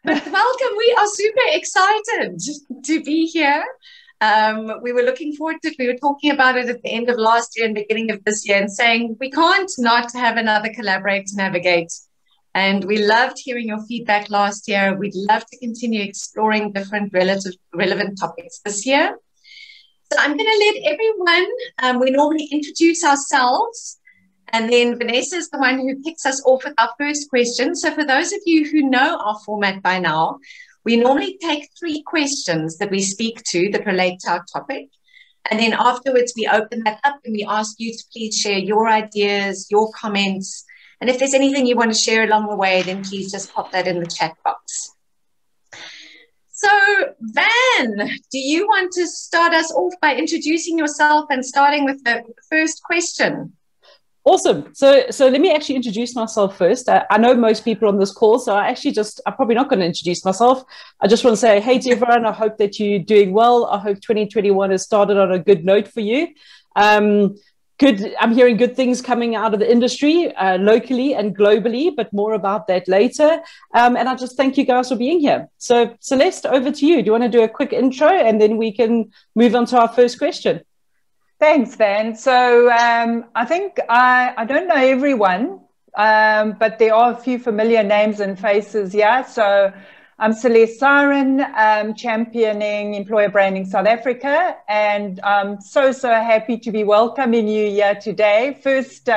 But welcome. We are super excited to be here. We were looking forward to it. We were talking about it at the end of last year and beginning of this year and saying we can't not have another Collaborate to Navigate. And we loved hearing your feedback last year. We'd love to continue exploring different relevant topics this year. So I'm going to let everyone, we normally introduce ourselves, and then Vanessa is the one who kicks us off with our first question. So for those of you who know our format by now, we normally take 3 questions that we speak to that relate to our topic. And then afterwards, we open that up and we ask you to please share your ideas, your comments. And if there's anything you want to share along the way, then please just pop that in the chat box. So, Van, do you want to start us off by introducing yourself and starting with the first question? Awesome. So let me actually introduce myself first. I know most people on this call, so I'm probably not going to introduce myself. I just want to say, hey to everyone, I hope that you're doing well. I hope 2021 has started on a good note for you. I'm hearing good things coming out of the industry, locally and globally, but more about that later. And I just thank you guys for being here. So Celeste, over to you. Do you want to do a quick intro and then we can move on to our first question? Thanks, Van. So I think I don't know everyone, but there are a few familiar names and faces here. So I'm Celeste Siren, championing employer branding South Africa, and I'm so happy to be welcoming you here today. First,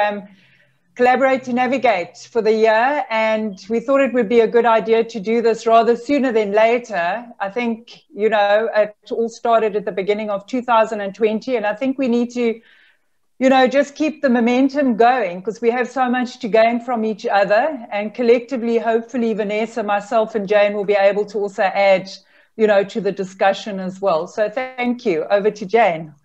Collaborate to Navigate for the year, and we thought it would be a good idea to do this rather sooner than later. I think, you know, it all started at the beginning of 2020, and I think we need to, you know, just keep the momentum going because we have so much to gain from each other, and collectively, hopefully, Vanessa, myself, and Jane will be able to also add, you know, to the discussion as well. So thank you. Over to Jane.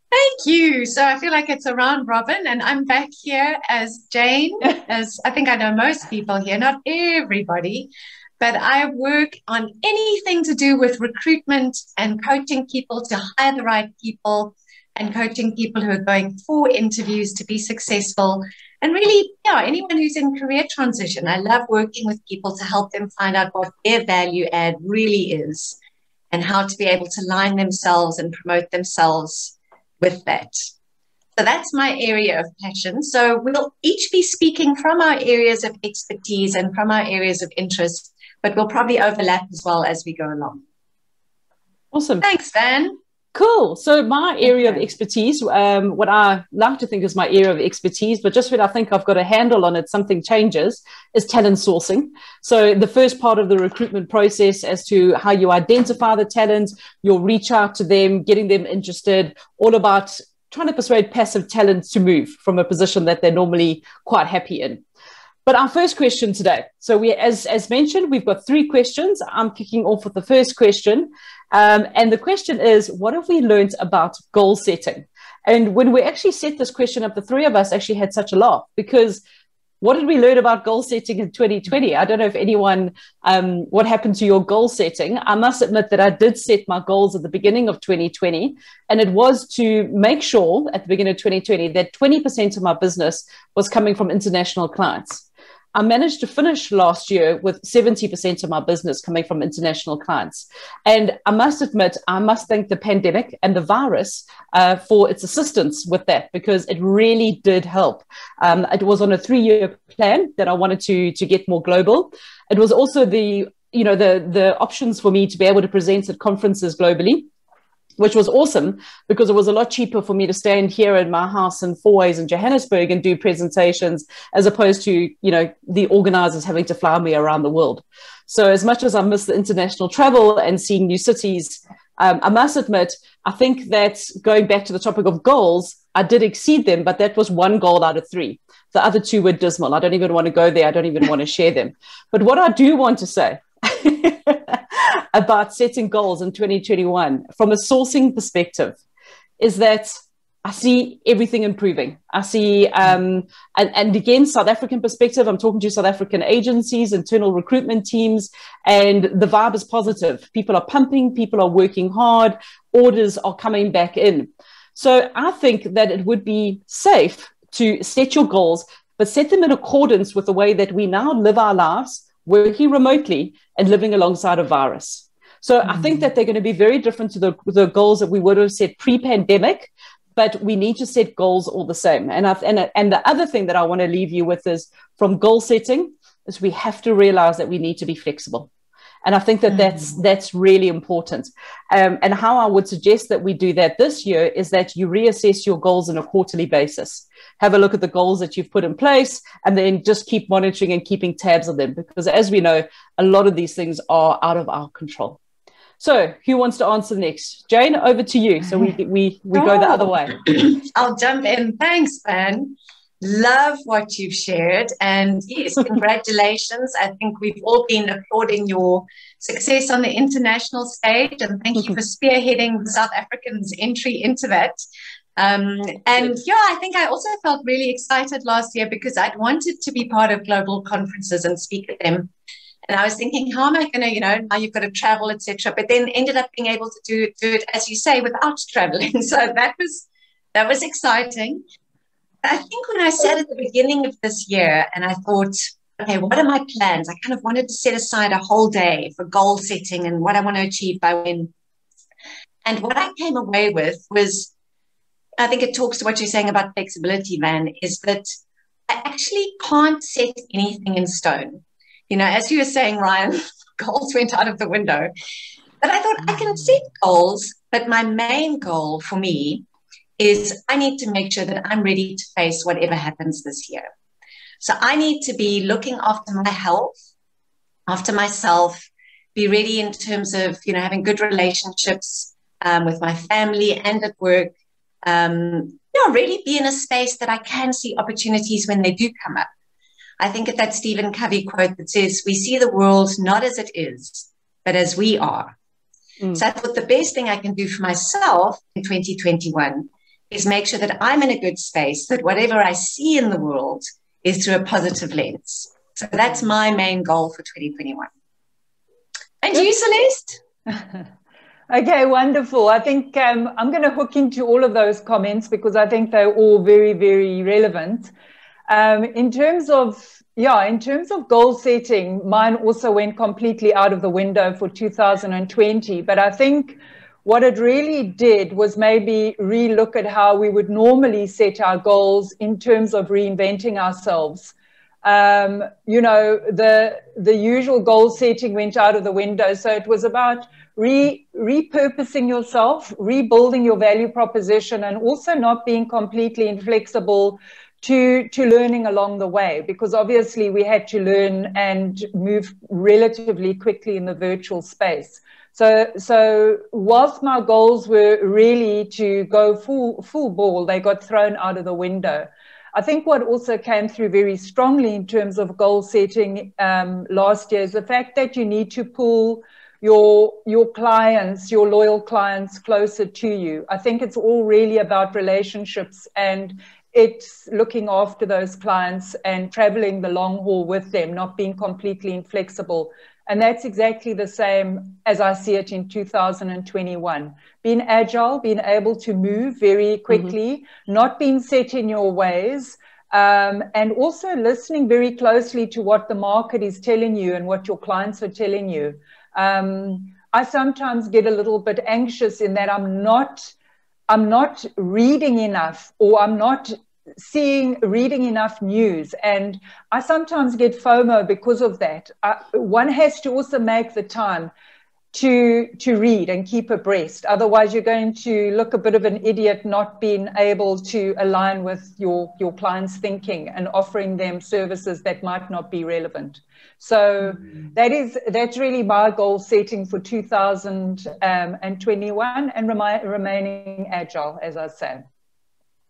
Thank you. So I feel like it's a round robin, and I'm back here as Jane, as I think I know most people here, not everybody, but I work on anything to do with recruitment and coaching people to hire the right people and coaching people who are going for interviews to be successful. And really, yeah, anyone who's in career transition, I love working with people to help them find out what their value add really is and how to be able to line themselves and promote themselves with that. So that's my area of passion. So we'll each be speaking from our areas of expertise and from our areas of interest, but we'll probably overlap as well as we go along. Awesome. Thanks, Van. Cool. So my area of expertise, what I like to think is my area of expertise, but just when I think I've got a handle on it, something changes, is talent sourcing. So the first part of the recruitment process as to how you identify the talent, you'll reach out to them, getting them interested, all about trying to persuade passive talent to move from a position that they're normally quite happy in. But our first question today, so as mentioned, we've got 3 questions. I'm kicking off with the first question. And the question is, what have we learned about goal setting? And when we actually set this question up, the 3 of us actually had such a laugh, because what did we learn about goal setting in 2020? I don't know if anyone, what happened to your goal setting? I must admit that I did set my goals at the beginning of 2020, and it was to make sure at the beginning of 2020 that 20% of my business was coming from international clients. I managed to finish last year with 70% of my business coming from international clients. And I must admit, I must thank the pandemic and the virus for its assistance with that, because it really did help. It was on a 3-year plan that I wanted to get more global. It was also the options for me to be able to present at conferences globally, which was awesome because it was a lot cheaper for me to stand here in my house in Fourways in Johannesburg and do presentations, as opposed to, you know, the organizers having to fly me around the world. So as much as I miss the international travel and seeing new cities, I must admit, I think that going back to the topic of goals, I did exceed them, but that was 1 goal out of 3. The other 2 were dismal. I don't even want to go there. I don't even want to share them. But what I do want to say about setting goals in 2021 from a sourcing perspective is that I see everything improving. I see, and again, South African perspective, I'm talking to South African agencies, internal recruitment teams, and the vibe is positive. People are pumping, people are working hard, orders are coming back in. So I think that it would be safe to set your goals, but set them in accordance with the way that we now live our lives, working remotely and living alongside a virus. So I think that they're going to be very different to the goals that we would have set pre-pandemic, but we need to set goals all the same. And the other thing that I want to leave you with is, from goal setting, is we have to realize that we need to be flexible. And I think that that's really important. And how I would suggest that we do that this year is that you reassess your goals on a quarterly basis. Have a look at the goals that you've put in place, and then just keep monitoring and keeping tabs on them. Because as we know, a lot of these things are out of our control. So who wants to answer next? Jane, over to you. So we go the other way. I'll jump in. Thanks, Van. Love what you've shared. And yes, congratulations. I think we've all been applauding your success on the international stage. And thank you for spearheading the South Africans' entry into that. And yeah, I think I also felt really excited last year because I'd wanted to be part of global conferences and speak at them. And I was thinking, how am I going to, now you've got to travel, etc. But then ended up being able to do it, as you say, without traveling. So that was exciting. I think when I sat at the beginning of this year and I thought, okay, what are my plans? I kind of wanted to set aside a whole day for goal setting and what I want to achieve by when. And what I came away with was, I think it talks to what you're saying about flexibility, Van, is that I actually can't set anything in stone. As you were saying, Ryan, goals went out of the window. But I thought I can set goals, but my main goal for me is I need to make sure that I'm ready to face whatever happens this year. So I need to be looking after my health, after myself, be ready in terms of, having good relationships with my family and at work. Really be in a space that I can see opportunities when they do come up. I think of that Stephen Covey quote that says, we see the world not as it is, but as we are. So I thought the best thing I can do for myself in 2021 is make sure that I'm in a good space, that whatever I see in the world is through a positive lens. So that's my main goal for 2021. And you, Celeste? Okay, wonderful. I think I'm going to hook into all of those comments because I think they're all very, very relevant. In terms of goal setting, mine also went completely out of the window for 2020. But I think what it really did was maybe relook at how we would normally set our goals in terms of reinventing ourselves. The usual goal setting went out of the window. So it was about repurposing yourself, rebuilding your value proposition, and also not being completely inflexible to learning along the way, because obviously we had to learn and move relatively quickly in the virtual space. So whilst my goals were really to go full ball, they got thrown out of the window. I think what also came through very strongly in terms of goal setting last year is the fact that you need to pull your clients, your loyal clients, closer to you. I think it's all really about relationships, and it's looking after those clients and traveling the long haul with them, not being completely inflexible. And that's exactly the same as I see it in 2021. Being agile, being able to move very quickly, not being set in your ways, and also listening very closely to what the market is telling you and what your clients are telling you. I sometimes get a little bit anxious in that I'm not reading enough, or I'm not reading enough news, and I sometimes get FOMO because of that. One has to also make the time to read and keep abreast. Otherwise, you're going to look a bit of an idiot not being able to align with your clients' thinking and offering them services that might not be relevant. So that's really my goal setting for 2021, and remaining agile, as I say.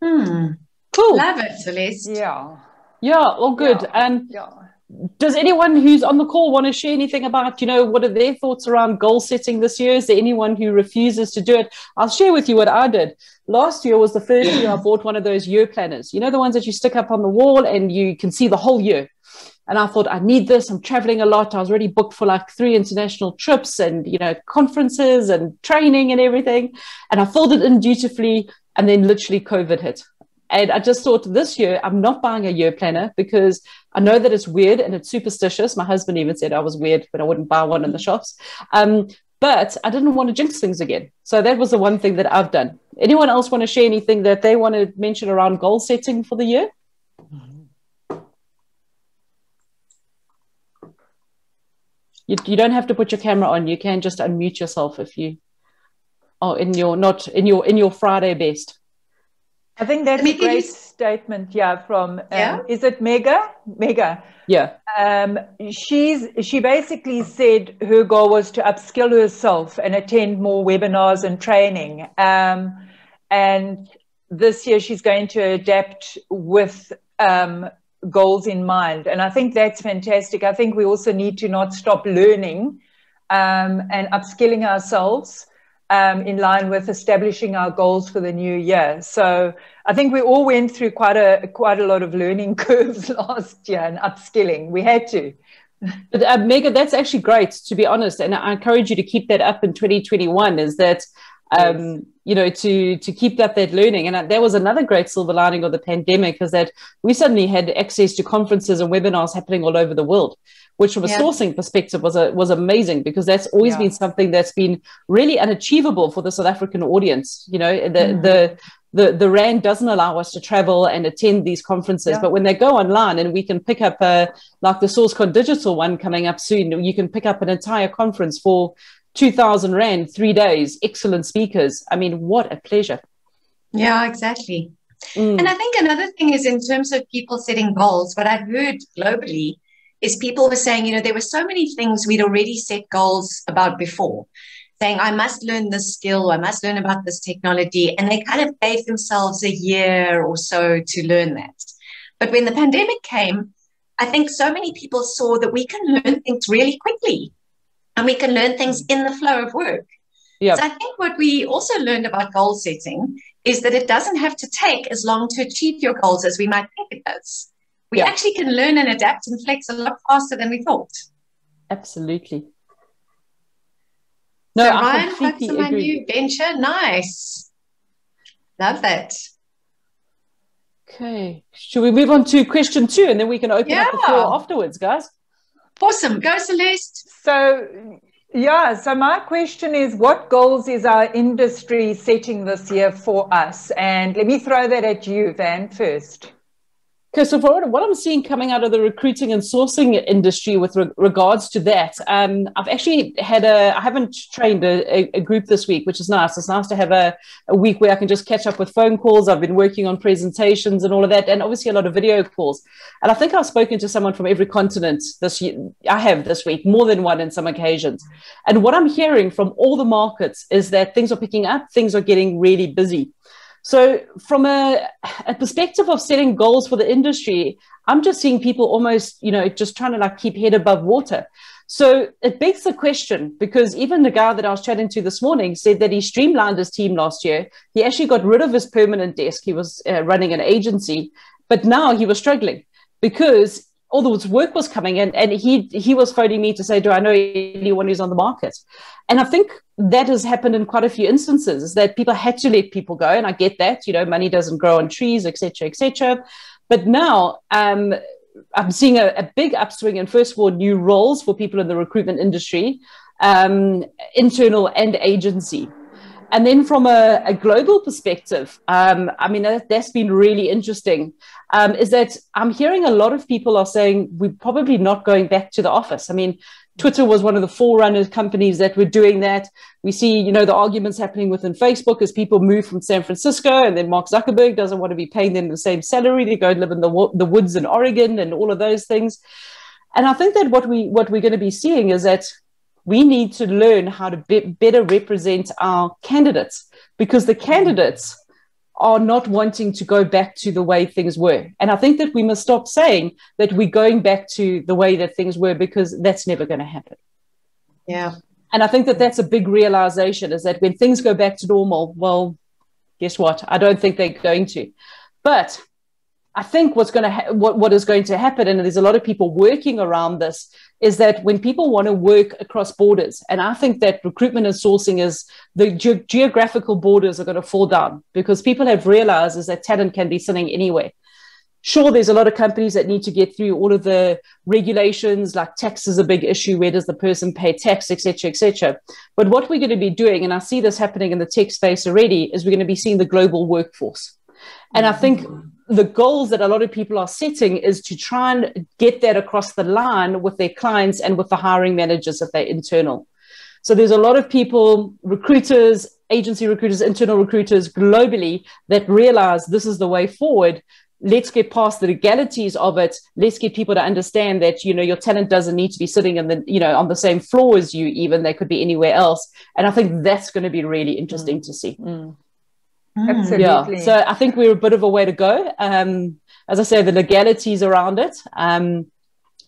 Cool. Love it, Celeste. Yeah. Yeah, all good. Does anyone who's on the call want to share anything about, what are their thoughts around goal setting this year? Is there anyone who refuses to do it? I'll share with you what I did. Last year was the first year I bought one of those year planners. The ones that you stick up on the wall and you can see the whole year. And I thought, I need this. I'm traveling a lot. I was already booked for like 3 international trips and, conferences and training and everything. And I filled it in dutifully. And then literally COVID hit. And I just thought this year, I'm not buying a year planner because I know that it's weird and it's superstitious. My husband even said I was weird, but I wouldn't buy one in the shops. But I didn't want to jinx things again. So that was the one thing that I've done. Anyone else want to share anything that they want to mention around goal setting for the year? You don't have to put your camera on. You can just unmute yourself if you are in your Friday best. I think that's a great statement. Yeah, from is it Mega? Yeah. She basically said her goal was to upskill herself and attend more webinars and training. And this year she's going to adapt with goals in mind. And I think that's fantastic. I think we also need to not stop learning and upskilling ourselves in line with establishing our goals for the new year. So I think we all went through quite a lot of learning curves last year and upskilling. We had to. But Mega, that's actually great, to be honest. And I encourage you to keep that up in 2021, is that, yes. You know, to keep up that learning. And that was another great silver lining of the pandemic, is that we suddenly had access to conferences and webinars happening all over the world, which from a sourcing perspective was amazing, because that's always been something that's been really unachievable for the South African audience. You know, the RAND doesn't allow us to travel and attend these conferences, but when they go online and we can pick up like the SourceCon Digital one coming up soon, you can pick up an entire conference for 2,000 Rand, 3 days, excellent speakers. I mean, what a pleasure. Yeah, exactly. And I think another thing is, in terms of people setting goals, what I've heard globally is people were saying, you know, there were so many things we'd already set goals about before, saying, I must learn this skill, I must learn about this technology. And they kind of gave themselves a year or so to learn that. But when the pandemic came, I think so many people saw that we can learn things really quickly, and we can learn things in the flow of work. Yep. So I think what we also learned about goal setting is that it doesn't have to take as long to achieve your goals as we might think it does. We actually can learn and adapt and flex a lot faster than we thought. Absolutely. No, so I Ryan, completely focus on my agree. new venture. Nice. Love that. Okay. Should we move on to question 2, and then we can open up the floor afterwards, guys? Awesome. Go, Celeste. So my question is, what goals is our industry setting this year for us? And let me throw that at you, Van, first. Okay, so for what I'm seeing coming out of the recruiting and sourcing industry with regards to that, I've actually I haven't trained a group this week, which is nice. It's nice to have a week where I can just catch up with phone calls. I've been working on presentations and all of that, and obviously a lot of video calls. And I think I've spoken to someone from every continent this year. I have this week, more than one in some occasions. And what I'm hearing from all the markets is that things are picking up, things are getting really busy. So from a perspective of setting goals for the industry, I'm just seeing people almost, you know, just trying to like keep head above water. So it begs the question, because even the guy that I was chatting to this morning said that he streamlined his team last year. He actually got rid of his permanent desk. He was running an agency, but now he was struggling because all the work was coming in, and he was phoning me to say, do I know anyone who's on the market? And I think that has happened in quite a few instances, is that people had to let people go. And I get that, you know, money doesn't grow on trees, et cetera, et cetera. But now I'm seeing a big upswing in, first of all, new roles for people in the recruitment industry, internal and agency. And then from a global perspective, I mean, that's been really interesting, is that I'm hearing a lot of people are saying we're probably not going back to the office. I mean, Twitter was one of the forerunner companies that were doing that. We see, you know, the arguments happening within Facebook as people move from San Francisco, and then Mark Zuckerberg doesn't want to be paying them the same salary to go live in the woods in Oregon and all of those things. And I think that what we're going to be seeing is that we need to learn how to better represent our candidates, because the candidates are not wanting to go back to the way things were. And I think that we must stop saying that we're going back to the way that things were, because that's never going to happen. Yeah. And I think that that's a big realization, is that when things go back to normal, well, guess what? I don't think they're going to. But I think what is going to happen, and there's a lot of people working around this, is that when people want to work across borders, and I think that recruitment and sourcing is the geographical borders are going to fall down, because people have realized is that talent can be sitting anywhere. Sure, there's a lot of companies that need to get through all of the regulations, like tax is a big issue. Where does the person pay tax, et cetera, et cetera. But what we're going to be doing, and I see this happening in the tech space already, is we're going to be seeing the global workforce. And I think the goals that a lot of people are setting is to try and get that across the line with their clients and with the hiring managers if they're internal. So there's a lot of people, recruiters, agency recruiters, internal recruiters globally that realize this is the way forward. Let's get past the legalities of it. Let's get people to understand that, your talent doesn't need to be sitting in on the same floor as you, even they could be anywhere else. And I think that's going to be really interesting to see. Absolutely. Yeah. So I think we're a bit of a way to go. As I say, the legalities around it,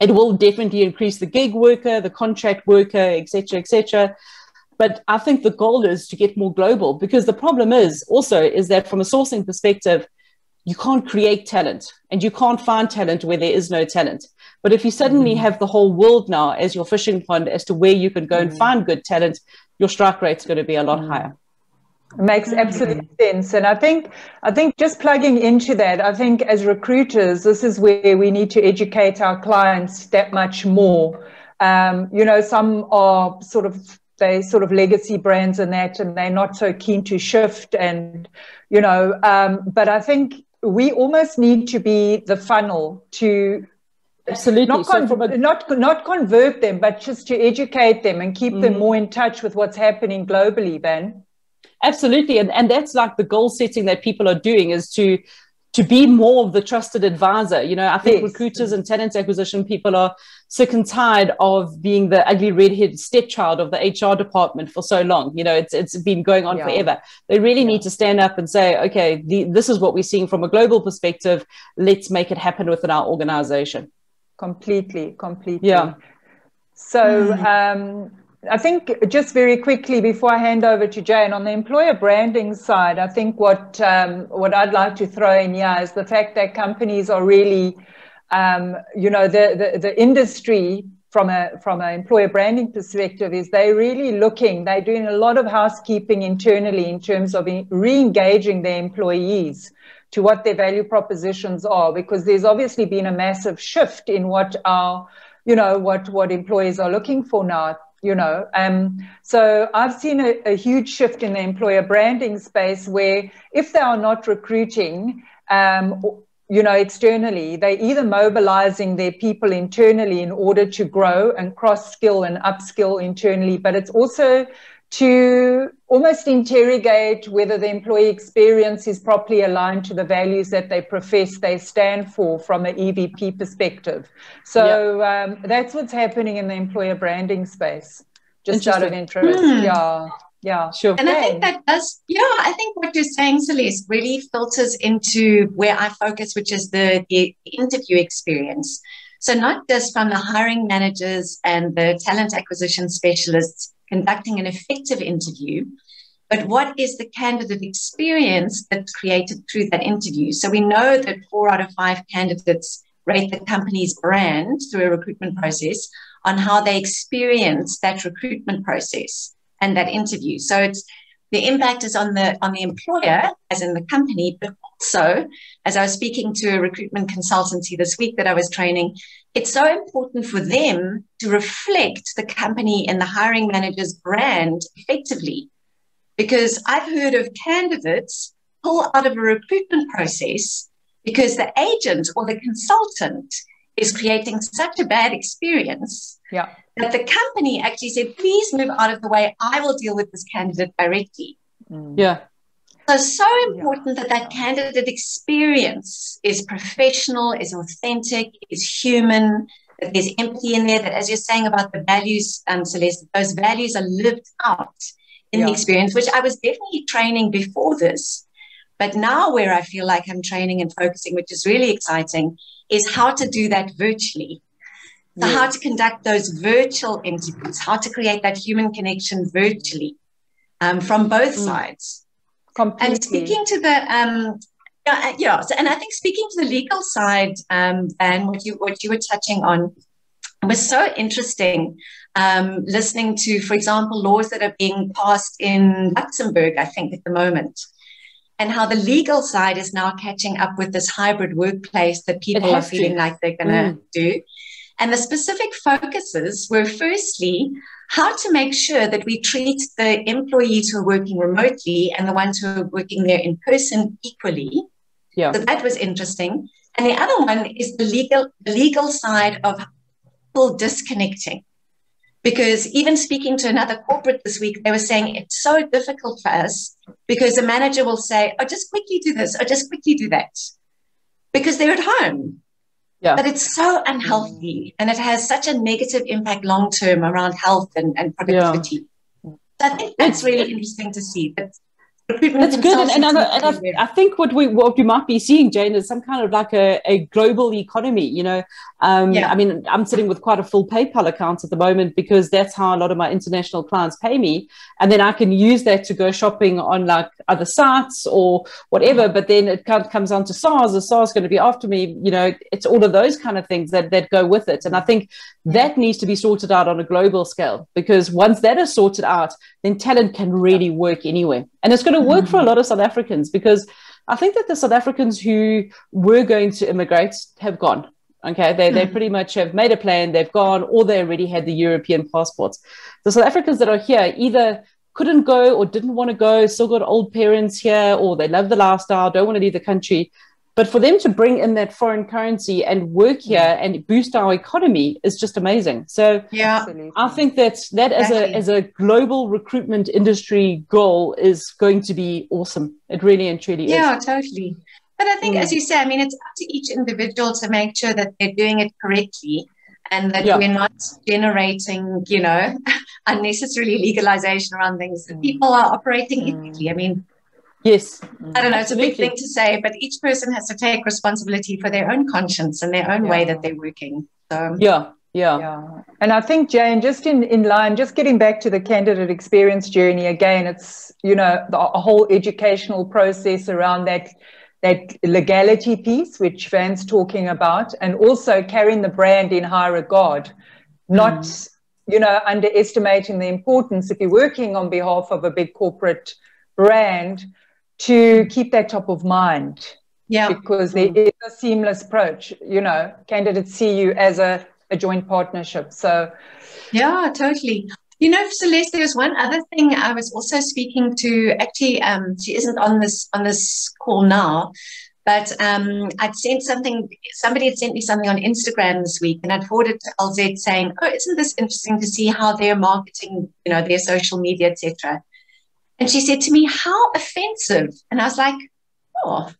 it will definitely increase the gig worker, the contract worker, et cetera, but I think the goal is to get more global, because the problem is that from a sourcing perspective, you can't create talent and you can't find talent where there is no talent. But if you suddenly have the whole world now as your fishing pond as to where you can go and find good talent, your strike rate's going to be a lot higher. It makes absolute sense. And I think just plugging into that, I think as recruiters, this is where we need to educate our clients that much more. Some are sort of legacy brands and that, and they're not so keen to shift. And, but I think we almost need to be the funnel to absolutely not convert them, but just to educate them and keep them more in touch with what's happening globally, Van. Absolutely. And that's like the goal setting that people are doing, is to be more of the trusted advisor. I think recruiters and talent acquisition people are sick and tired of being the ugly redheaded stepchild of the HR department for so long. It's been going on forever. They really need to stand up and say, okay, this is what we're seeing from a global perspective. Let's make it happen within our organization. Completely. Yeah. So, I think just very quickly before I hand over to Jane, on the employer branding side, I think what I'd like to throw in here is the fact that companies are really, the industry from an employer branding perspective is they're doing a lot of housekeeping internally in terms of re-engaging their employees to what their value propositions are, because there's obviously been a massive shift in what what employers are looking for now. So I've seen a huge shift in the employer branding space, where if they are not recruiting, externally, they're either mobilizing their people internally in order to grow and cross-skill and upskill internally, but it's also to almost interrogate whether the employee experience is properly aligned to the values that they profess they stand for from an EVP perspective. So that's what's happening in the employer branding space, just out of interest. Yeah, sure. And I think that does, I think what you're saying, Celeste, really filters into where I focus, which is the interview experience. So not just from the hiring managers and the talent acquisition specialists conducting an effective interview, but what is the candidate experience that's created through that interview? So we know that 4 out of 5 candidates rate the company's brand through a recruitment process on how they experience that recruitment process and that interview. So it's the impact is on the employer, as in the company, but also, as I was speaking to a recruitment consultancy this week that I was training, it's so important for them to reflect the company and the hiring manager's brand effectively. Because I've heard of candidates pull out of a recruitment process because the agent or the consultant is creating such a bad experience that the company actually said, please move out of the way. I will deal with this candidate directly. Yeah. So it's so important that that candidate experience is professional, is authentic, is human, that there's empathy in there, that as you're saying about the values, Celeste, those values are lived out in the experience, which I was definitely training before this. But now where I feel like I'm training and focusing, which is really exciting, is how to do that virtually. So how to conduct those virtual interviews, how to create that human connection virtually from both sides. Completely. And speaking to the Yeah. So, and I think speaking to the legal side, and what you were touching on was so interesting. Listening to, for example, laws that are being passed in Luxembourg, I think, at the moment, and how the legal side is now catching up with this hybrid workplace that people are feeling like they're going to do. And the specific focuses were, firstly, how to make sure that we treat the employees who are working remotely and the ones who are working there in person equally. Yeah. So that was interesting. And the other one is the legal side of people disconnecting. Because even speaking to another corporate this week, they were saying it's so difficult for us because the manager will say, oh, just quickly do this, or just quickly do that, because they're at home. Yeah. But it's so unhealthy, and it has such a negative impact long-term around health and productivity. Yeah. So I think that's really interesting to see. That's good, and I think what we might be seeing, Jane, is some kind of like a global economy. You know, I mean, I'm sitting with quite a full PayPal account at the moment because that's how a lot of my international clients pay me, and then I can use that to go shopping on like other sites or whatever. But then it comes down to SARS. Is SARS going to be after me? You know, it's all of those kind of things that go with it, and I think that needs to be sorted out on a global scale, because once that is sorted out, then talent can really work anywhere. And it's going to work for a lot of South Africans, because I think that the South Africans who were going to immigrate have gone. Okay, they pretty much have made a plan, they've gone, or they already had the European passports. The South Africans that are here either couldn't go or didn't want to go, still got old parents here, or they love the lifestyle, don't want to leave the country. But for them to bring in that foreign currency and work here and boost our economy is just amazing. So yeah, I think that as a global recruitment industry goal is going to be awesome. It really and truly is. Yeah, totally. But I think, as you say, I mean, it's up to each individual to make sure that they're doing it correctly, and that we're not generating, you know, unnecessarily legalization around things. People are operating ethically. I mean, yes, I don't know, it's a big thing to say, but each person has to take responsibility for their own conscience and their own way that they're working. So yeah. And I think, Jane, just in line, just getting back to the candidate experience journey again, it's, you know, a whole educational process around that legality piece, which Van's talking about, and also carrying the brand in high regard, not, you know, underestimating the importance, if you're working on behalf of a big corporate brand, to keep that top of mind. Yeah. Because there is a seamless approach, you know, candidates see you as a joint partnership. So yeah, totally. You know, Celeste, there's one other thing I was also speaking to, actually, she isn't on this call now, but I'd sent somebody had sent me something on Instagram this week, and I'd forwarded to LZ saying, oh, isn't this interesting to see how they're marketing, you know, their social media, etc. And she said to me, how offensive? And I was like, oh, I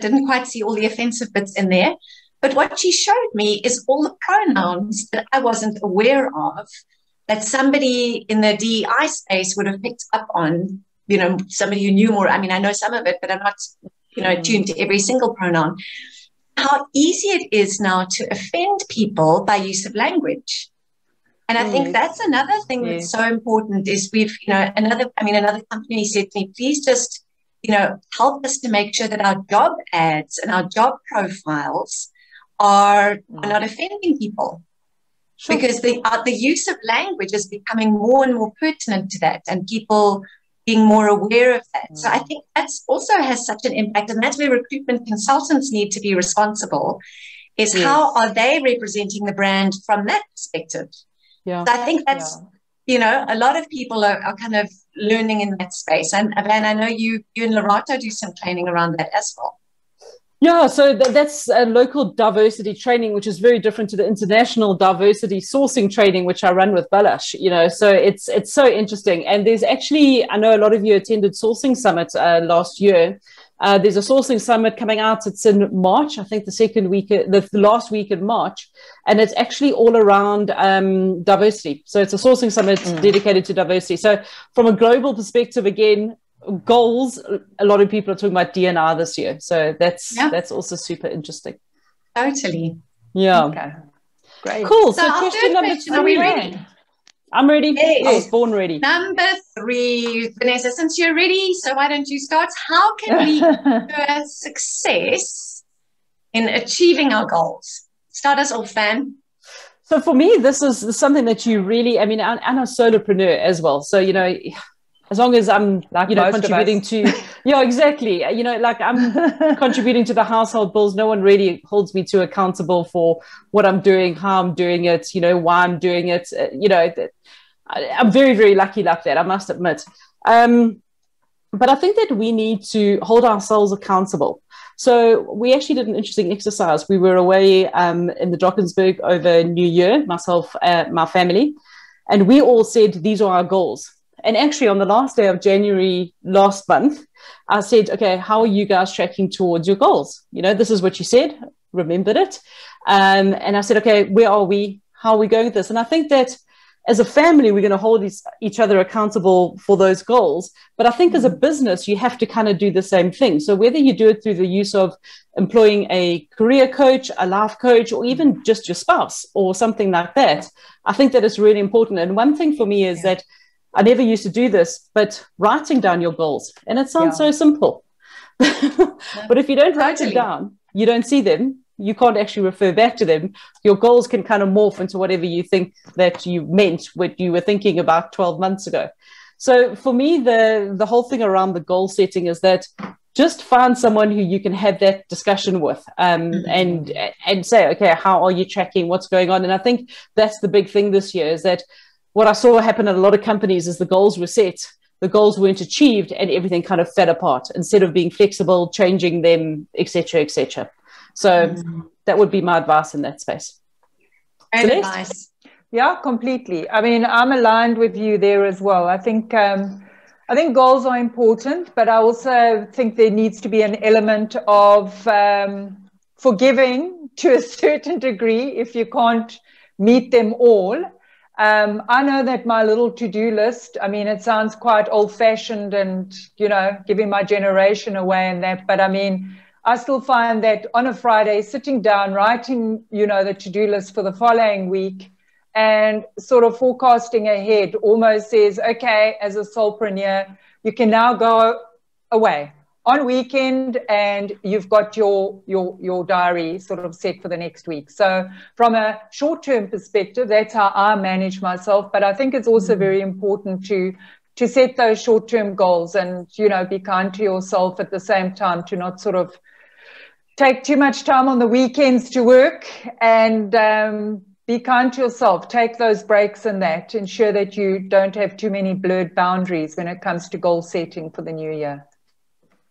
didn't quite see all the offensive bits in there. But what she showed me is all the pronouns that I wasn't aware of, that somebody in the DEI space would have picked up on, you know, somebody who knew more. I mean, I know some of it, but I'm not, you know, attuned to every single pronoun. How easy it is now to offend people by use of language. And I think that's another thing that's so important is we've, you know, another company said to me, please just, you know, help us to make sure that our job ads and our job profiles are not offending people. Sure. Because the use of language is becoming more and more pertinent to that, and people being more aware of that. So I think that's also has such an impact, and that's where recruitment consultants need to be responsible, is how are they representing the brand from that perspective? Yeah. So I think that's, you know, a lot of people are kind of learning in that space. And Van, I know you and Raath do some training around that as well. Yeah, so that's a local diversity training, which is very different to the international diversity sourcing training, which I run with Balash, you know, so it's so interesting. And there's actually, I know a lot of you attended Sourcing Summit last year. There's a sourcing summit coming out. It's in March, I think the last week in March, and it's actually all around diversity. So it's a sourcing summit dedicated to diversity. So from a global perspective, again, goals, a lot of people are talking about D&I this year. So that's also super interesting. Totally. Yeah. Okay. Great. Cool. So question number 3. Are we ready? I'm ready. Yes. I was born ready. Number 3, Vanessa, since you're ready, so why don't you start? How can we have success in achieving our goals? Start us off, Van. So for me, this is something that you really, I mean, I'm a solopreneur as well. So, you know, as long as I'm, like you know, contributing to, yeah, exactly. You know, like I'm contributing to the household bills. No one really holds me to accountable for what I'm doing, how I'm doing it, you know, why I'm doing it. You know, I'm very, very lucky like that, I must admit. But I think that we need to hold ourselves accountable. So we actually did an interesting exercise. We were away in the Drakensberg over New Year, myself, my family, and we all said, these are our goals. And actually on the last day of January last month, I said, okay, how are you guys tracking towards your goals? You know, this is what you said, remembered it. And I said, okay, where are we? How are we going with this? And I think that as a family, we're going to hold each other accountable for those goals. But I think as a business, you have to kind of do the same thing. So whether you do it through the use of employing a career coach, a life coach, or even just your spouse or something like that, I think that is really important. And one thing for me is that I never used to do this, but writing down your goals. And it sounds so simple. But if you don't write it down, you don't see them. You can't actually refer back to them. Your goals can kind of morph into whatever you think that you meant, what you were thinking about 12 months ago. So for me, the whole thing around the goal setting is that just find someone who you can have that discussion with and say, okay, how are you tracking? What's going on? And I think that's the big thing this year is that what I saw happen at a lot of companies is the goals were set, the goals weren't achieved, and everything kind of fell apart instead of being flexible, changing them, etc., etc. So that would be my advice in that space. Great advice. Yeah, completely. I mean, I'm aligned with you there as well. I think goals are important, but I also think there needs to be an element of forgiving to a certain degree if you can't meet them all. I know that my little to-do list, I mean, it sounds quite old-fashioned and, you know, giving my generation away and that, but I mean, I still find that on a Friday, sitting down, writing, you know, the to-do list for the following week and sort of forecasting ahead almost says, okay, as a solopreneur, you can now go away on weekend and you've got your diary sort of set for the next week. So from a short-term perspective, that's how I manage myself. But I think it's also very important to set those short-term goals and, you know, be kind to yourself at the same time, to not sort of take too much time on the weekends to work, and be kind to yourself. Take those breaks and that. Ensure that you don't have too many blurred boundaries when it comes to goal setting for the new year.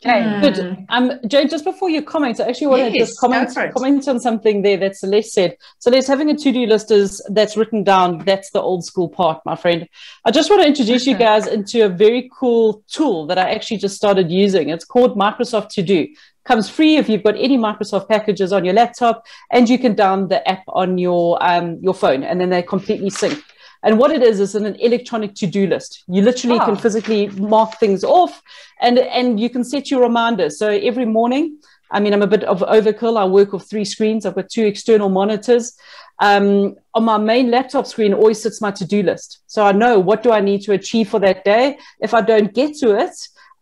Jane. Good. Jane, just before you comment, I actually want to just comment on something there that Celeste said. Celeste, having a to-do list that's written down, that's the old school part, my friend. I just want to introduce you guys into a very cool tool that I actually just started using. It's called Microsoft To Do. Comes free if you've got any Microsoft packages on your laptop, and you can download the app on your phone, and then they completely sync. And what it is an electronic to-do list. You literally can physically mark things off, and you can set your reminders. So every morning, I mean, I'm a bit of overkill. I work with 3 screens. I've got 2 external monitors. On my main laptop screen always sits my to-do list. So I know what do I need to achieve for that day. If I don't get to it,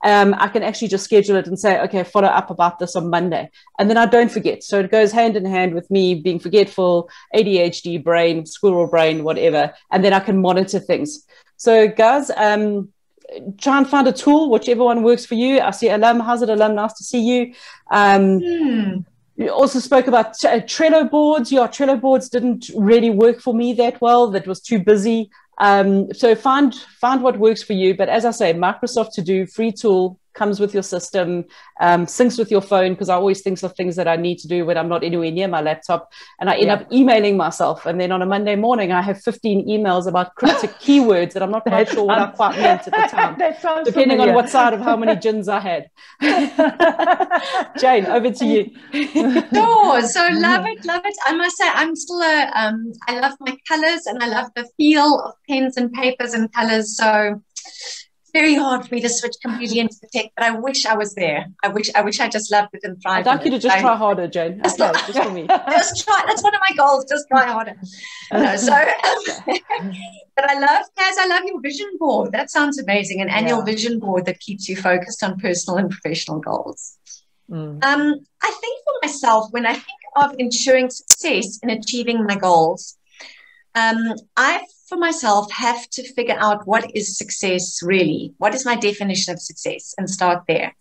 I can actually just schedule it and say, okay, follow up about this on Monday. And then I don't forget. So it goes hand in hand with me being forgetful, ADHD brain, squirrel brain, whatever. And then I can monitor things. So guys, try and find a tool, whichever one works for you. I see Alam. How's it, Alam? Nice to see you. You also spoke about Trello boards. Yeah, Trello boards didn't really work for me that well. That was too busy. So find what works for you. But as I say, Microsoft To Do, free tool, comes with your system, syncs with your phone, because I always think of things that I need to do when I'm not anywhere near my laptop, and I end up emailing myself. And then on a Monday morning, I have 15 emails about cryptic keywords that I'm not quite sure what I quite meant at the time, depending on what side of how many gins I had. Jane, over to you. Sure. So love it. I must say, I'm still I love my colors, and I love the feel of pens and papers and colors. So very hard for me to switch completely into the tech, but I wish I was there. I wish I just loved it and thrived. I'd like you to just try harder, Jane. Just for me. Just try. That's one of my goals. Just try harder. But I love your vision board. That sounds amazing. An annual vision board that keeps you focused on personal and professional goals. I think for myself, when I think of ensuring success in achieving my goals, I, for myself, have to figure out what is success really? What is my definition of success? And start there.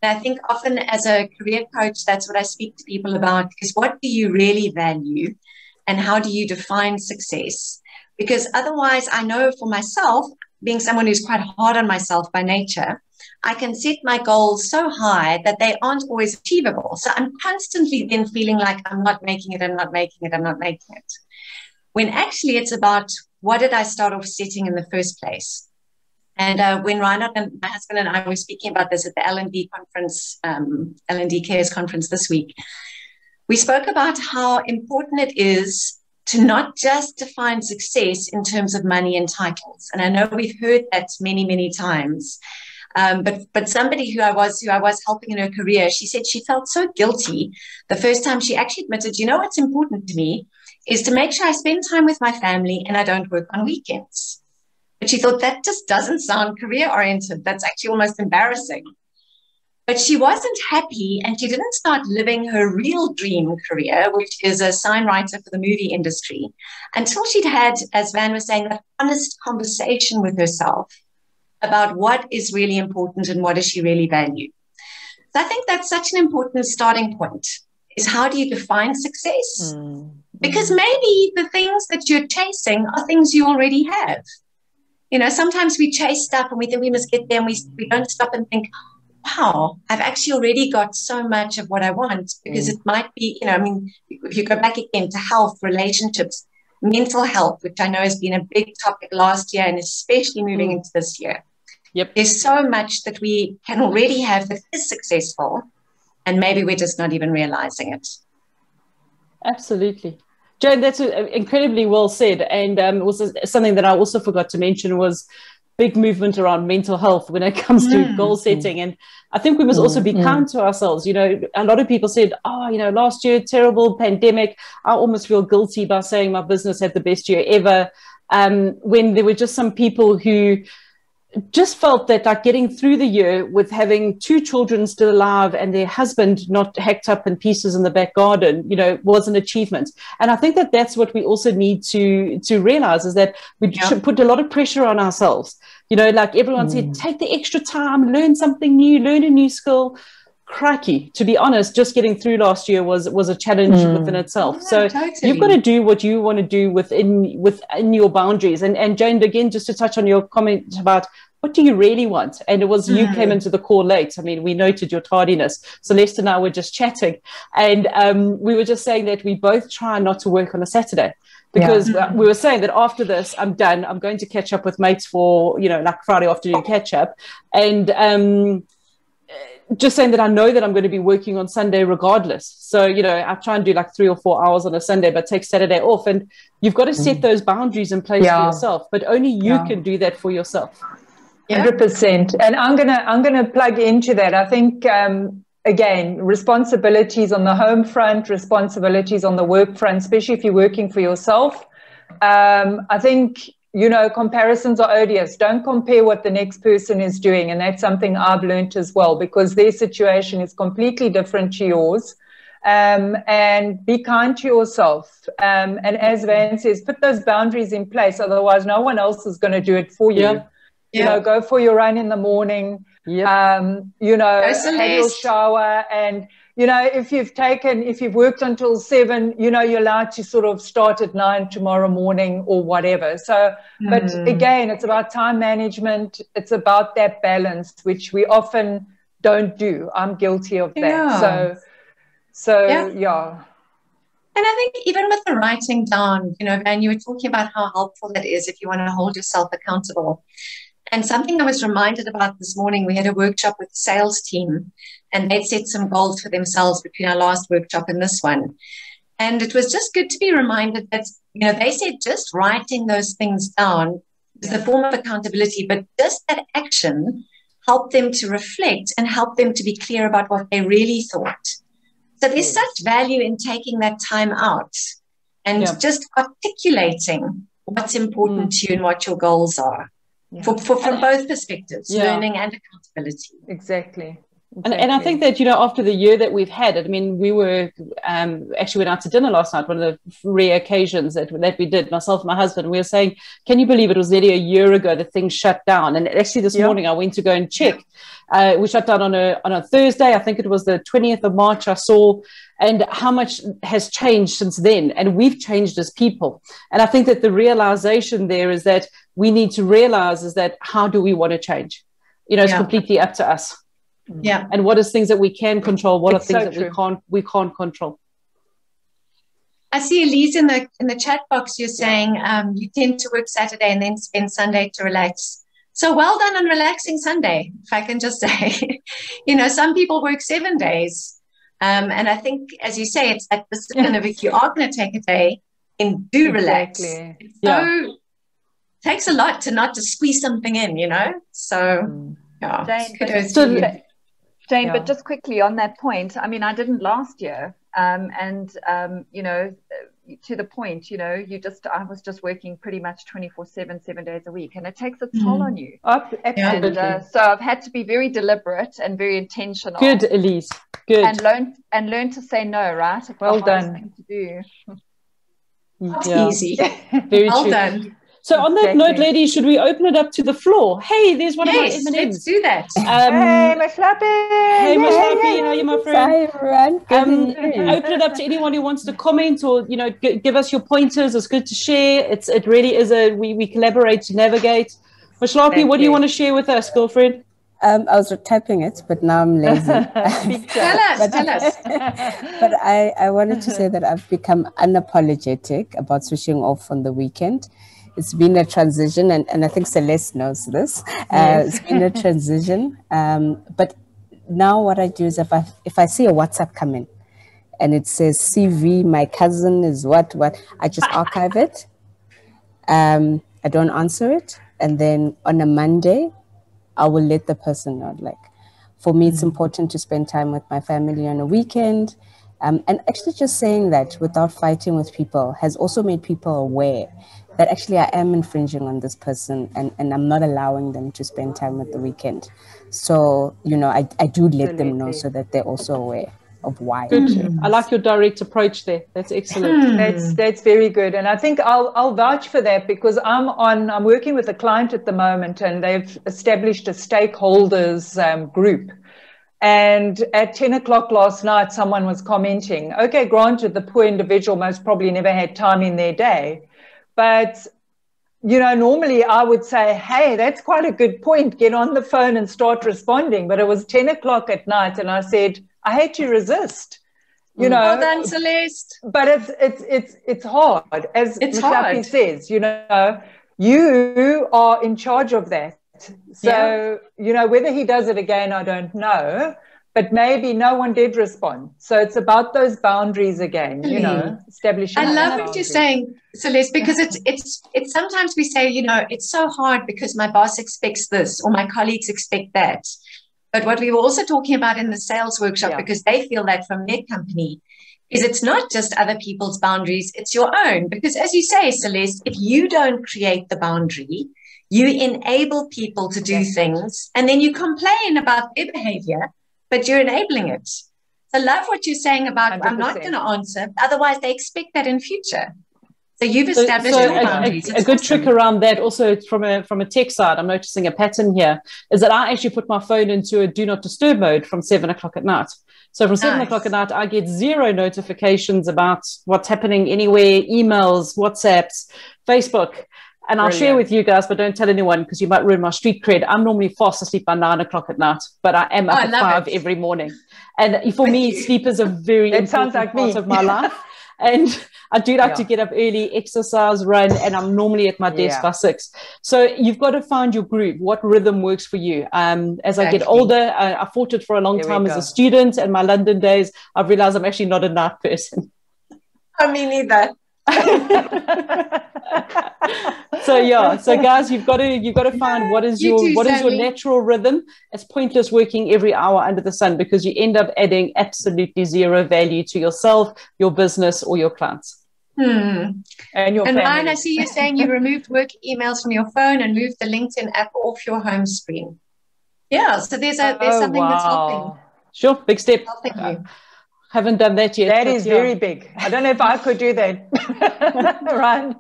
And I think often as a career coach, that's what I speak to people about, is what do you really value and how do you define success? Because otherwise, I know for myself, being someone who's quite hard on myself by nature, I can set my goals so high that they aren't always achievable. So I'm constantly then feeling like I'm not making it, I'm not making it, I'm not making it. When actually it's about what did I start off setting in the first place? And when Reinhard and my husband and I were speaking about this at the L&D conference, L&D Cares conference this week, we spoke about how important it is to not just define success in terms of money and titles. And I know we've heard that many, many times. But somebody who I was helping in her career, she said she felt so guilty the first time she actually admitted, you know what's important to me is to make sure I spend time with my family and I don't work on weekends. But she thought that just doesn't sound career-oriented. That's actually almost embarrassing. But she wasn't happy and she didn't start living her real dream career, which is a sign writer for the movie industry, until she'd had, as Van was saying, that honest conversation with herself about what is really important and what does she really value. So I think that's such an important starting point, is how do you define success? Because maybe the things that you're chasing are things you already have. You know, sometimes we chase stuff and we think we must get there and we don't stop and think, wow, I've actually already got so much of what I want, because it might be, you know, I mean, if you go back again to health, relationships, mental health, which I know has been a big topic last year and especially moving into this year. Yep. There's so much that we can already have that is successful, and maybe we're just not even realizing it. Absolutely. Jane, that's incredibly well said. And also something that I also forgot to mention was big movement around mental health when it comes to goal setting. And I think we must also be kind to ourselves. You know, a lot of people said, oh, you know, last year, terrible pandemic. I almost feel guilty by saying my business had the best year ever. When there were just some people who just felt that, like, getting through the year with having 2 children still alive and their husband not hacked up in pieces in the back garden, you know, was an achievement. And I think that that's what we also need to realize, is that we should put a lot of pressure on ourselves. You know, like everyone said, take the extra time, learn something new, learn a new skill. Crikey, to be honest, just getting through last year was a challenge within itself. So you've got to do what you want to do within your boundaries. And Jane, again, just to touch on your comment about what do you really want? And it was you came into the call late. I mean, we noted your tardiness. Celeste and I were just chatting, and we were just saying that we both try not to work on a Saturday, because we were saying that after this, I'm done. I'm going to catch up with mates for, you know, like Friday afternoon catch up. And just saying that I know that I'm going to be working on Sunday regardless. So, you know, I try and do like 3 or 4 hours on a Sunday, but take Saturday off. And you've got to set those boundaries in place for yourself, but only you can do that for yourself. 100%. And I'm gonna plug into that. I think again, responsibilities on the home front, responsibilities on the work front, especially if you're working for yourself. I think, you know, comparisons are odious. Don't compare what the next person is doing. And that's something I've learned as well, because their situation is completely different to yours. And be kind to yourself. And as Van says, put those boundaries in place. Otherwise, no one else is going to do it for you. You know, go for your run in the morning, you know, have your shower. And, you know, if you've worked until 7, you know, you're allowed to sort of start at 9 tomorrow morning or whatever. So, but again, it's about time management. It's about that balance, which we often don't do. I'm guilty of that. So yeah. And I think even with the writing down, you know, Van, you were talking about how helpful that is if you want to hold yourself accountable. And something I was reminded about this morning, we had a workshop with the sales team, and they'd set some goals for themselves between our last workshop and this one. And it was just good to be reminded that, you know, they said just writing those things down It's a form of accountability, but does that action help them to reflect and help them to be clear about what they really thought? So there's such value in taking that time out and just articulating what's important to you and what your goals are from both perspectives, learning and accountability. Exactly. And I think that, after the year that we've had, I mean, we were actually went out to dinner last night, one of the rare occasions that we did, myself and my husband. We were saying, can you believe it was nearly a year ago that things shut down? And actually this morning I went to go and check. We shut down on a Thursday. I think it was the 20th of March I saw, and how much has changed since then. And we've changed as people. And I think that the realization there is that we need to realize is that how do we want to change? It's completely up to us. Yeah. And what is things that we can control? What are things that we can't control? I see Elise in the chat box. You're saying you tend to work Saturday and then spend Sunday to relax. So well done on relaxing Sunday, if I can just say. Some people work 7 days. And I think, as you say, it's that discipline of if you are going to take a day, then do relax. So it takes a lot to not to squeeze something in, So, Jane, but just quickly on that point, I mean, I didn't last year. To the point, I was just working pretty much 24/7, 7 days a week, and it takes a toll on you. Absolutely. And so I've had to be very deliberate and very intentional. Good, Elise. Good. And learn to say no, right? It's well the done. thing to do. That's easy. Very well true. done. So on that note, ladies, should we open it up to the floor? Hey, there's one of my M&Ms. Let's do that. Hey, my Flappy. Hey, my Flappy. How are you, my friend? Hi, everyone. Open it up to anyone who wants to comment or, give us your pointers. It's good to share. It really is we collaborate to navigate. Mashlapi, what do you want to share with us, girlfriend? I was typing it, but now I'm lazy. Tell us. But I wanted to say that I've become unapologetic about switching off on the weekend. It's been a transition, and I think Celeste knows this. It's been a transition. But now what I do is if I see a WhatsApp come in and it says CV, my cousin is what, I just archive it. I don't answer it. And then on a Monday, I will let the person know. Like, for me, it's important to spend time with my family on a weekend. And actually just saying that without fighting with people has also made people aware that actually I am infringing on this person and I'm not allowing them to spend time with the weekend. So, I do let them know so that they're also aware of why. Good. I like your direct approach there. That's excellent. That's very good. And I think I'll vouch for that because I'm working with a client at the moment and they've established a stakeholders group. And at 10 o'clock last night, someone was commenting, okay, granted, the poor individual most probably never had time in their day. But, normally I would say, hey, that's quite a good point. Get on the phone and start responding. But it was 10 o'clock at night and I said, I hate to resist. Well done, Celeste. But it's hard. As Mshapi says, you are in charge of that. So, whether he does it again, I don't know. But maybe no one did respond. So it's about those boundaries again, establishing. I love what you're saying, Celeste, because it's sometimes we say, it's so hard because my boss expects this or my colleagues expect that. But what we were also talking about in the sales workshop, because they feel that from their company, is it's not just other people's boundaries, it's your own. Because as you say, Celeste, if you don't create the boundary, you enable people to do things and then you complain about their behavior, but you're enabling it. So I love what you're saying about 100%. I'm not going to answer. Otherwise, they expect that in future. So you've established your boundaries. A good trick around that also from a tech side, I'm noticing a pattern here, is that I actually put my phone into a do not disturb mode from 7 o'clock at night. So from 7 o'clock at night, I get 0 notifications about what's happening anywhere, emails, WhatsApps, Facebook. And I'll share with you guys, but don't tell anyone because you might ruin my street cred. I'm normally fast asleep by 9 o'clock at night, but I am up at 5 every morning. And for me, sleep is a very important part of my life. And I do like to get up early, exercise, run, and I'm normally at my desk by 6. So you've got to find your groove, what rhythm works for you. As I get older, I fought it for a long time as a student, and my London days, I've realized I'm actually not a night person. Me neither. So yeah, so guys, you've got to find what is your natural rhythm. It's pointless working every hour under the sun, because you end up adding absolutely zero value to yourself, your business, or your clients. And your family. Ryan, I see you saying you removed work emails from your phone and moved the LinkedIn app off your home screen. Yeah, so there's something that's helping. Sure, big step. Helping you. Haven't done that yet. That is very big. I don't know if I could do that. Ryan.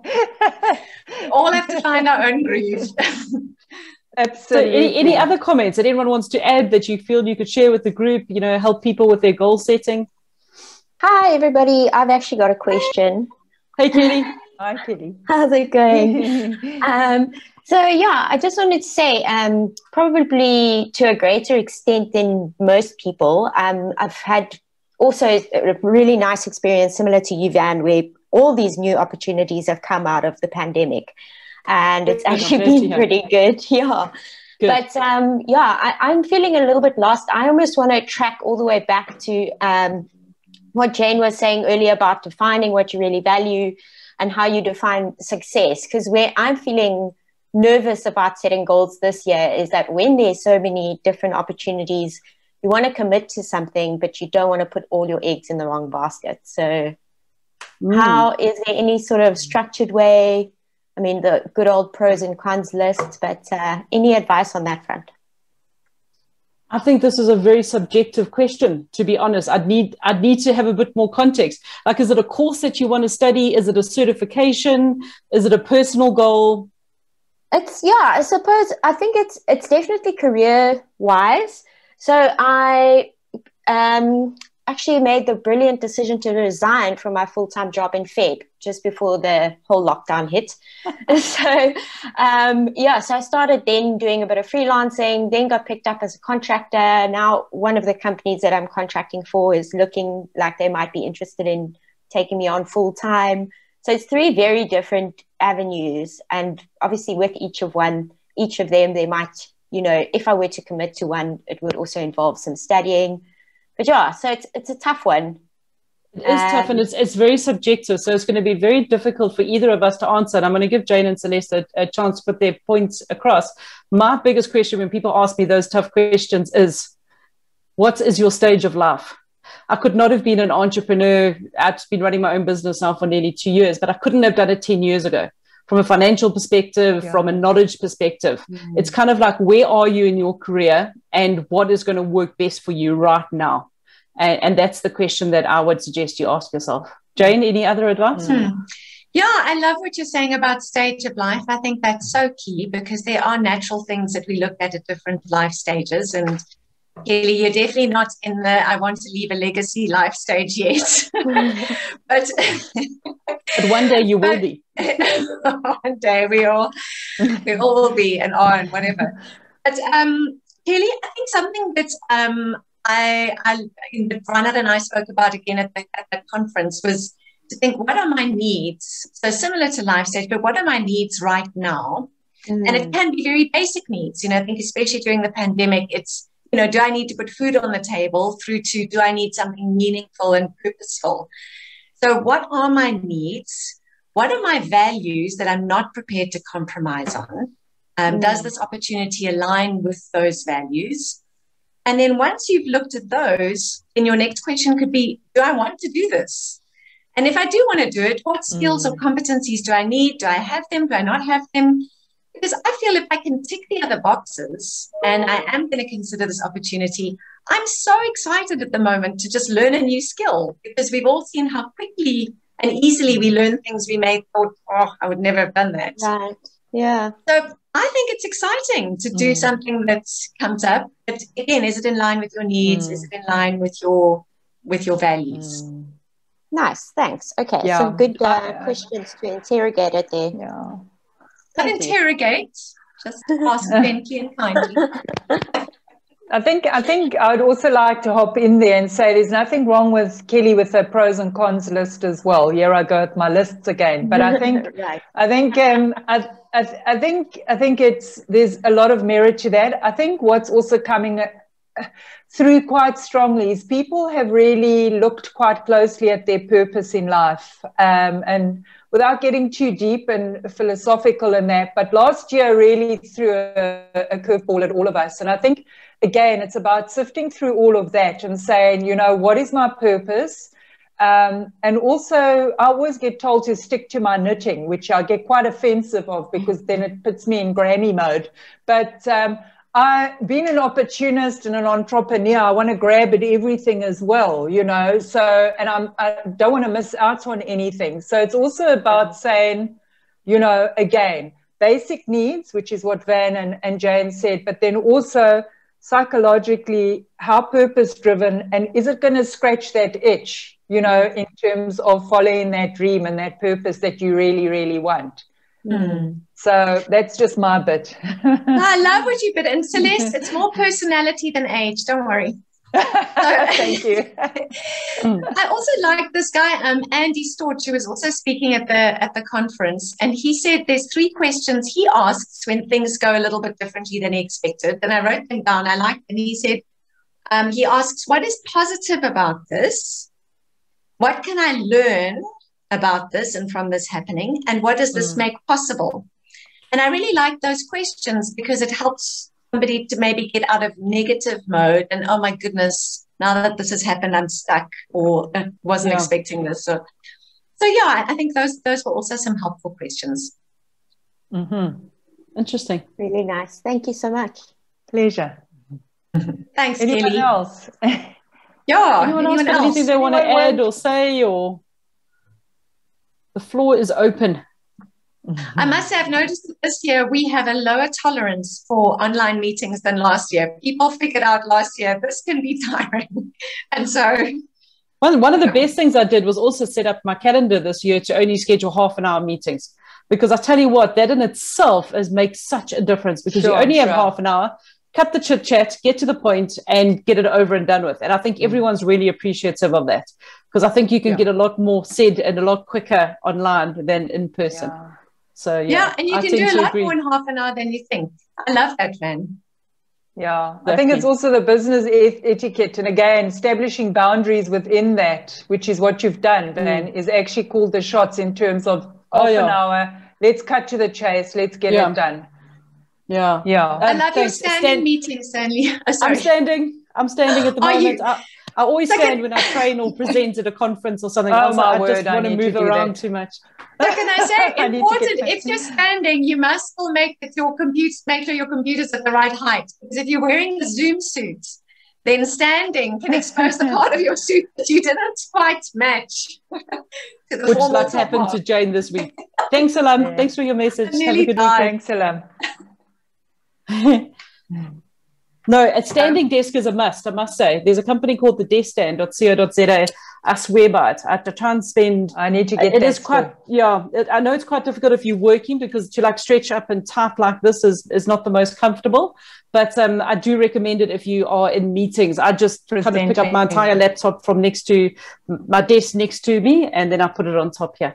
All have to find our own groove. Absolutely. So any other comments that anyone wants to add that you feel you could share with the group, help people with their goal setting? Hi, everybody. I've actually got a question. Hey, Kelly. Hi, Kelly. How's it going? So, yeah, I just wanted to say, probably to a greater extent than most people, I've had also a really nice experience similar to you, Van, where all these new opportunities have come out of the pandemic. And it's actually been pretty good. Yeah. Good. But, I'm feeling a little bit lost. I almost want to track all the way back to what Jane was saying earlier about defining what you really value and how you define success. Because where I'm feeling nervous about setting goals this year is that when there's so many different opportunities, you want to commit to something, but you don't want to put all your eggs in the wrong basket. So how is there any sort of structured way? I mean, the good old pros and cons list, but any advice on that front? I think this is a very subjective question, to be honest. I'd need to have a bit more context. Like, is it a course that you want to study? Is it a certification? Is it a personal goal? I suppose, I think it's definitely career-wise. So I actually made the brilliant decision to resign from my full-time job in Feb, just before the whole lockdown hit. So I started then doing a bit of freelancing, then got picked up as a contractor. Now one of the companies that I'm contracting for is looking like they might be interested in taking me on full-time. So it's 3 very different avenues. And obviously with each of them, they might, if I were to commit to one, it would also involve some studying. But yeah, so it's a tough one. It is tough, and it's very subjective. So it's going to be very difficult for either of us to answer. And I'm going to give Jane and Celeste a chance to put their points across. My biggest question when people ask me those tough questions is, what is your stage of life? I could not have been an entrepreneur. I've been running my own business now for nearly 2 years, but I couldn't have done it 10 years ago. From a financial perspective, from a knowledge perspective, it's kind of like, where are you in your career and what is going to work best for you right now? And that's the question that I would suggest you ask yourself. Jane, any other advice? Yeah, I love what you're saying about stage of life. I think that's so key, because there are natural things that we look at different life stages. And Kelly, you're definitely not in the I want to leave a legacy life stage yet. but one day you will be. One day we all will be, and on, whatever. But Kelly, I think something that Raath and I spoke about again at that conference was to think, what are my needs? So similar to life stage, but what are my needs right now? And it can be very basic needs. I think especially during the pandemic, it's, do I need to put food on the table, through to, do I need something meaningful and purposeful? So what are my needs? What are my values that I'm not prepared to compromise on? Does this opportunity align with those values? And then once you've looked at those, then your next question could be, do I want to do this? And if I do want to do it, what skills or competencies do I need? Do I have them? Do I not have them? Because I feel if I can tick the other boxes and I am going to consider this opportunity, I'm so excited at the moment to just learn a new skill, because we've all seen how quickly and easily we learn things we may have thought, I would never have done that. Right. Yeah. So I think it's exciting to do something that comes up. But again, is it in line with your needs? Is it in line with your values? Nice. Thanks. Okay. Some good questions to interrogate it there. Yeah. Not interrogate, just ask gently and kindly. I think I'd also like to hop in there and say there's nothing wrong with Kelly with a pros and cons list as well. Here I go with my lists again. But I think I think there's a lot of merit to that. I think what's also coming through quite strongly is people have really looked quite closely at their purpose in life. And without getting too deep and philosophical in that, but last year really threw a curveball at all of us. And I think, again, it's about sifting through all of that and saying, you know, what is my purpose? And also, I always get told to stick to my knitting, which I get quite offensive of because then it puts me in granny mode. But being an opportunist and an entrepreneur, I want to grab at everything as well, you know. So, and I don't want to miss out on anything. So it's also about saying, you know, again, basic needs, which is what Van and Jane said, but then also psychologically, how purpose-driven, and is it going to scratch that itch, you know, in terms of following that dream and that purpose that you really, really want. So that's just my bit. I love what you put. And Celeste, it's more personality than age. Don't worry. Thank you. I also like this guy, Andy Storch, who was also speaking at the conference, and he said there's 3 questions he asks when things go a little bit differently than he expected. And I wrote them down. I liked them. He said he asks, "What is positive about this? What can I learn about this and from this happening? And what does this make possible?" And I really like those questions because it helps somebody to maybe get out of negative mode and, oh my goodness, now that this has happened, I'm stuck, or I wasn't expecting this. So yeah, I think those were also some helpful questions. Interesting. Really nice. Thank you so much. Pleasure. Thanks, Anyone Kelly. else? Yeah. Anyone else got anything they want to add or say, or the floor is open? I must say, I've noticed that this year we have a lower tolerance for online meetings than last year. People figured out last year this can be tiring. And so... One of the best things I did was also set up my calendar this year to only schedule half-an-hour meetings. Because I tell you what, that in itself makes such a difference, because you only have half an hour. Cut the chit-chat, get to the point, and get it over and done with. And I think everyone's really appreciative of that, because I think you can get a lot more said and a lot quicker online than in person. So and you can do a lot more in half an hour than you think. I love that, Van. Yeah, Exactly. I think it's also the business etiquette, and again, establishing boundaries within that, which is what you've done, Van, is actually called the shots in terms of half an hour. Let's cut to the chase. Let's get it done. Yeah. I love your standing meetings, Stanley. I'm standing at the moment. I always stand when I train or present at a conference or something. I just want to move around too much. So can I say, important, if you're standing, you must still make sure your computer's at the right height. Because if you're wearing the Zoom suit, then standing can expose the part of your suit that you didn't quite match. Which that's happened to Jane this week. Thanks, Alam. Thanks for your message. Have a good weekend. Thanks, Alam. No, a standing desk is a must, I must say. There's a company called the deskstand.co.za. I swear by it. I try and spend. I need to get it. It is quite, I know it's quite difficult if you're working, because to like stretch up and type like this is not the most comfortable. But I do recommend it if you are in meetings. I just kind of pick up my entire laptop from next to my desk next to me, and then I put it on top here.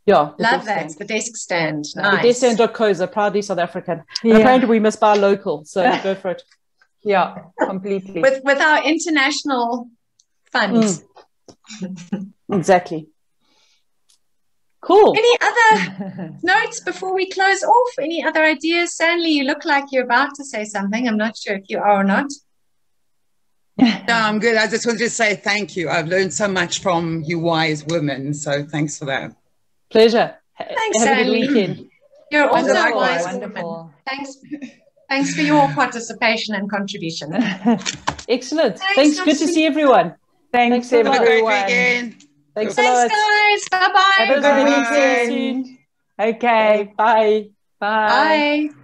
Yeah, love that. The desk stand. Nice. The deskstand.co.za, proudly South African. And apparently we must buy local, so go for it. Yeah, completely. With our international funds. Exactly. Cool. Any other notes before we close off? Any other ideas? Stanley, you look like you're about to say something. I'm not sure if you are or not. No, I'm good. I just wanted to say thank you. I've learned so much from you wise women, so thanks for that. Pleasure. Thanks, Have a good weekend. You're also a wise wonderful. woman. Thanks for your participation and contribution. Excellent. Thanks. Good to see everyone. Thanks Have a great everyone. weekend. Thanks a lot. Guys. Bye-bye. Have a good weekend. Okay. Bye. Bye. Bye.